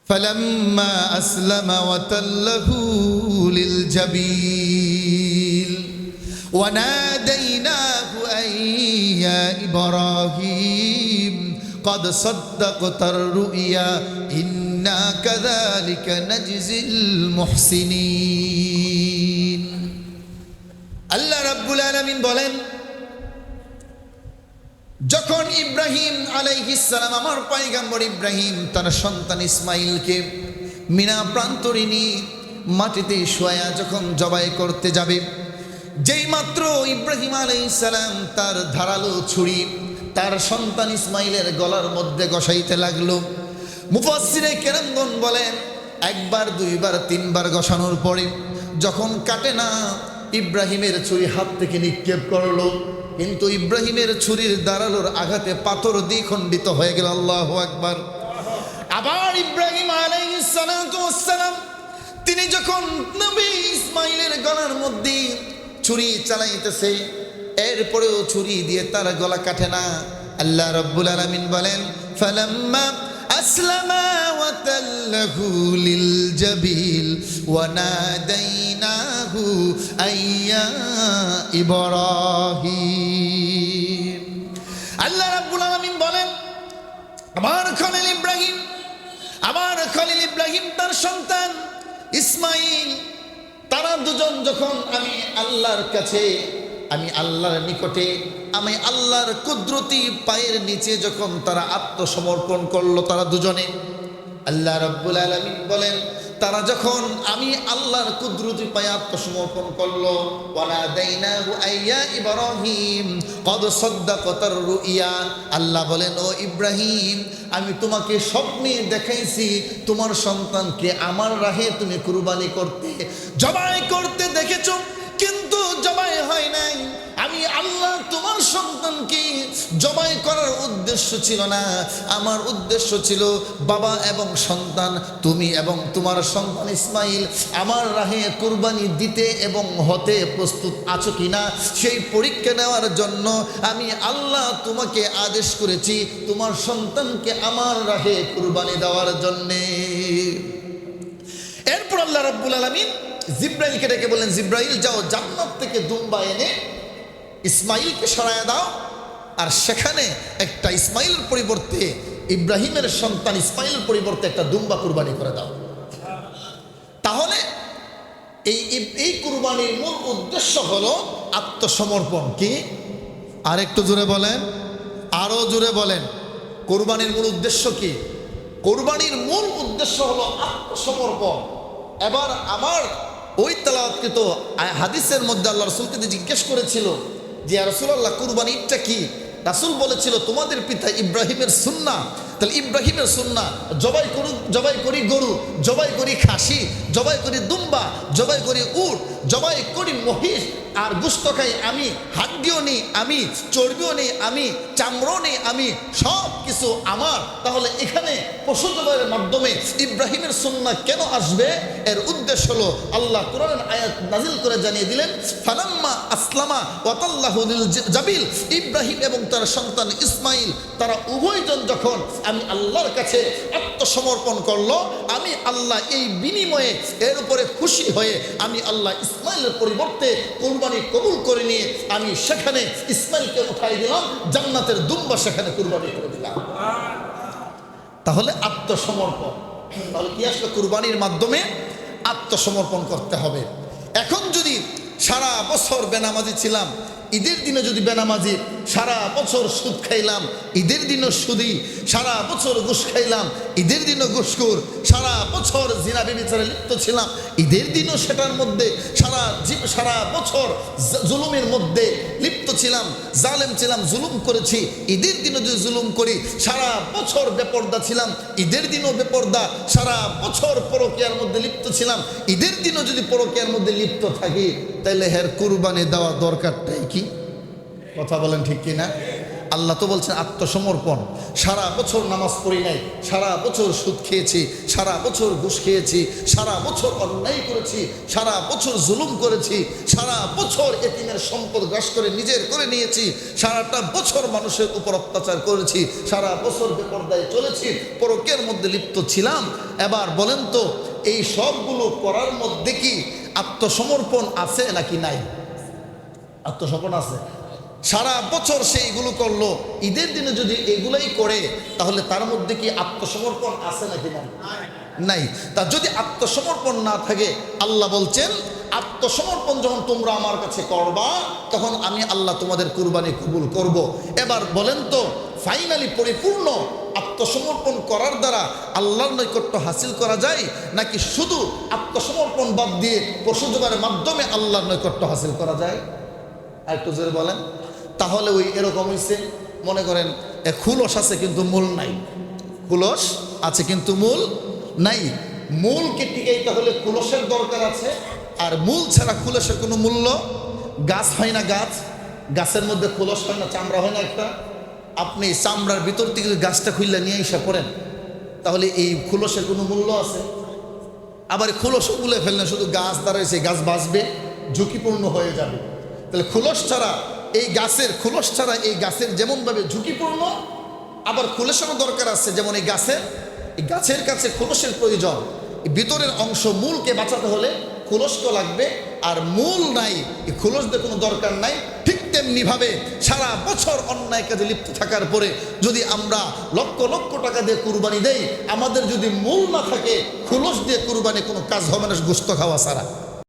فلما أسلم وتله للجبين وناديناه أن يا إبراهيم قد صدقت الرؤيا إنا كذلك نجزي المحسنين আল্লাহ রাব্বুল আলামিন বলেন, যখন ইব্রাহিম আলাইহিস সালাম আমার পয়গম্বর ইব্রাহিম তার সন্তান ইসমাইলকে মিনা প্রান্তরিণী মাটিতে শোয়া যখন জবাই করতে যাবে, যেই মাত্র ইব্রাহিম আলাইহিস সালাম তার ধারালো ছুরি তার সন্তান ইসমাইলের গলার মধ্যে ঘষাইতে লাগলো। মুফাসসিরে কেরামগণ বলেন, একবার দুইবার তিনবার ঘষানোর পরে যখন কাটে না, ইব্রাহিমের ছুরি হাত থেকে নিক্ষেপ করলো, কিন্তু ইব্রাহিমের ছুরির দাঁড়ালোর আঘাতে পাথর দ্বিখণ্ডিত হয়ে গেল। আল্লাহু আকবার। আবার ইব্রাহিম আলাইহিস সালাম তিনি যখন নবী ইসমাইলের গলার মধ্যে ছুরি চালাইতেছে, এরপরেও ছুরি দিয়ে তার গলা কাটে না। আল্লাহ রাব্বুল আলামিন বলেন, ফালাম্মা আসলামা ওয়া তাল্লাহু লিল জাবিল ওয়া নাদাইনাহু আইয়া ইব্রাহিম। আল্লাহ রাব্বুল আলামিন বলেন, আমার খলিল ইব্রাহিম তার সন্তান ইসমাইল, তারা দুজন যখন আমি আল্লাহর কাছে, আমি আল্লাহর নিকটে, আমি আল্লাহর কুদরতি পায়ের নিচে যখন তারা আত্মসমর্পণ করলো, তারা দুজনে, আল্লাহ রাব্বুল আলামিন বলেন, তারা যখন আমি আল্লাহর কুদরতি পায়ে আত্মসমর্পণ করলো, ওয়ানাদাইনাহু আইয়া ইব্রাহিম কদ সাদ্দাকাতার রুইয়া, আল্লাহ বলেন, ও ইব্রাহিম, আমি তোমাকে স্বপ্নে দেখাইছি তোমার সন্তানকে আমার রাহে তুমি কুরবানি করতে, জবাই করতে দেখেছো, কিন্তু জবাই হয় নাই। আমি আল্লাহ তোমার সন্তানকে জবাই করার উদ্দেশ্য ছিল না, আমার উদ্দেশ্য ছিল বাবা এবং সন্তান, তুমি এবং তোমার সন্তান ইসমাইল আমার রাহে কুরবানি দিতে এবং হতে প্রস্তুত আছো কিনা সেই পরীক্ষা নেওয়ার জন্য আমি আল্লাহ তোমাকে আদেশ করেছি তোমার সন্তানকে আমার রাহে কুরবানি দেওয়ার জন্যে। এরপর আল্লাহ রাব্বুল আলামিন জিব্রাইলকে ডেকে বললেন, জিব্রাইল যাও, জান্নাত থেকে দুম্বা এনে ইসমাইলকে সরায়া দাও, আর সেখানে একটা ইসমাইলের পরিবর্তে ইব্রাহিমের সন্তান ইসমাইলের পরিবর্তে একটা দুম্বা কুরবানি করে দাও। তাহলে এই কুরবানির মূল উদ্দেশ্য হলো আত্মসমর্পণ। কি? আর একটু জোরে বলেন, আরো জোরে বলেন, কুরবানির মূল উদ্দেশ্য কি? কুরবানির মূল উদ্দেশ্য হলো আত্মসমর্পণ। এবার আমার ওই তেলাওয়াতকৃত হাদিসের মধ্যে আল্লাহ রাসূলকে জিজ্ঞেস করেছিল যে ইয়া রাসূলুল্লাহ, কুরবানিটা কি? রাসূল বলেছিল, তোমাদের পিতা ইব্রাহিমের সুন্নাহ। তাহলে ইব্রাহিমের সুন্নাহ, জবাই করি গরু, জবাই করি খাসি, জবাই করি দুম্বা, জবাই করি উট, জবাই করি মহিষ, আর গোশত খাই আমি, হাড্ডিও নেই আমি, চর্বিও নেই আমি, চামড়ও নেই আমি, সব কিছু আমার। তাহলে এখানে পশু জবাইয়ের মাধ্যমে ইব্রাহিমের সুন্নাহ কেন আসবে? এর উদ্দেশ্য হলো আল্লাহ কোরআনের আয়াত নাজিল করে জানিয়ে দিলেন, ফালাম্মা আসলামা ওয়া তাল্লাহু লিল জাবিল, ইব্রাহিম এবং তার সন্তান ইসমাইল তারা উভয়জন যখন আমি আল্লাহর কাছে আত্মসমর্পণ করলো, আমি আল্লাহ এই বিনিময়ে এর উপরে খুশি হয়ে আমি আল্লাহ ইসমাইলের পরিবর্তে কুরবানি কবুল করে নিয়ে আমি সেখানে ইসমাইলকে উঠাই দিলাম, জান্নাতের দুম্বা সেখানে কুরবানি করে দিলাম। তাহলে আত্মসমর্পণ। তাহলে কি আসলে কুরবানির মাধ্যমে আত্মসমর্পণ করতে হবে। এখন যদি সারা বছর বেনামাজি ছিলাম, ঈদের দিনে যদি বেনামাজি, সারা বছর সুদ খাইলাম, ঈদের দিনও সুদি, সারা বছর ঘুষ খাইলাম, ঈদের দিনও ঘুষখোর, সারা বছর জিনা ব্যভিচারে লিপ্ত ছিলাম, ঈদের দিনও সেটার মধ্যে, সারা বছর জুলুমের মধ্যে লিপ্ত ছিলাম, জালেম ছিলাম, জুলুম করেছি, ঈদের দিনও যদি জুলুম করি, সারা বছর বেপর্দা ছিলাম, ঈদের দিনও বেপর্দা, সারা বছর পরকীয়ার মধ্যে লিপ্ত ছিলাম, ঈদের দিনও যদি পরকীয়ার মধ্যে লিপ্ত থাকি, তাহলে হের কুরবানি দেওয়া দরকারটাই কি? কথা বলেন ঠিক কিনা? আল্লাহ তো বলছেন আত্মসমর্পণ। সারা বছর নামাজ পড়ি নাই, সারা বছর সুদ খেয়েছি, সারা বছর ঘুষ খেয়েছি, সারা বছর অন্যায় করেছি, সারা বছর জুলুম করেছি, সারা বছর এতিমের সম্পদ গ্রাস করে নিজের করে নিয়েছি, সারাটা বছর মানুষের উপর অত্যাচার করেছি, সারা বছর বেপরদায় চলেছি, পরকের মধ্যে লিপ্ত ছিলাম। এবার বলেন তো এই সবগুলো করার মধ্যে কি আত্মসমর্পণ আছে নাকি নাই? আত্মসমর্পণ আছে। সারা বছর সে এগুলো করলো, ঈদের দিনে যদি এগুলাই করে তাহলে তার মধ্যে কি আত্মসমর্পণ আছে নাকি নাই? নাই। তা যদি আত্মসমর্পণ না থাকে, আল্লাহ বলছেন আত্মসমর্পণ যখন তোমরা আমার কাছে করবা তখন আমি আল্লাহ তোমাদের কুরবানি কবুল করব। এবার বলেন তো ফাইনালি পরিপূর্ণ আত্মসমর্পণ করার দ্বারা আল্লাহর নৈকট্য হাসিল করা যায় নাকি শুধু আত্মসমর্পণ বাদ দিয়ে পশু জবাইয়ের মাধ্যমে আল্লাহর নৈকট্য হাসিল করা যায়? একটু জোরে বলেন। তাহলে ওই এরকম হয়েছে, মনে করেন খুলস আছে কিন্তু মূল নাই, খুলস আছে কিন্তু মূল নাই। মূলকে টিকাইতে হলে খুলসের দরকার আছে, আর মূল ছাড়া খুলসের কোনো মূল্য। গাছ হয় না, গাছের মধ্যে খুলস হয় না, চামড়া হয় না একটা। আপনি চামড়ার ভিতর থেকে গাছটা খুললে নিয়ে এসে পড়েন, তাহলে এই খুলসের কোনো মূল্য আছে? আবার খুলসও খুলে ফেললেন, শুধু গাছ দাঁড়াইছে, গাছ বাঁচবে, ঝুঁকিপূর্ণ হয়ে যাবে। তাহলে খুলস ছাড়া খুলস ছাড়া এই গাছের যেমনভাবে ঝুঁকিপূর্ণ, আবার খুলসেরও দরকার আছে। যেমন এই গাছের কাছে খুলসের প্রয়োজন, ভিতরের অংশ মূলকে বাঁচাতে হলে খুলসও লাগবে, আর মূল নাই, এই খুলসদের কোনো দরকার নাই। ঠিক তেমনিভাবে সারা বছর অন্যায় কাজে লিপ্ত থাকার পরে যদি আমরা লক্ষ লক্ষ টাকা দিয়ে কুরবানি দেই, আমাদের যদি মূল না থাকে, খুলস দিয়ে কুরবানি কোনো কাজ হবে না, গোশত খাওয়া ছাড়া।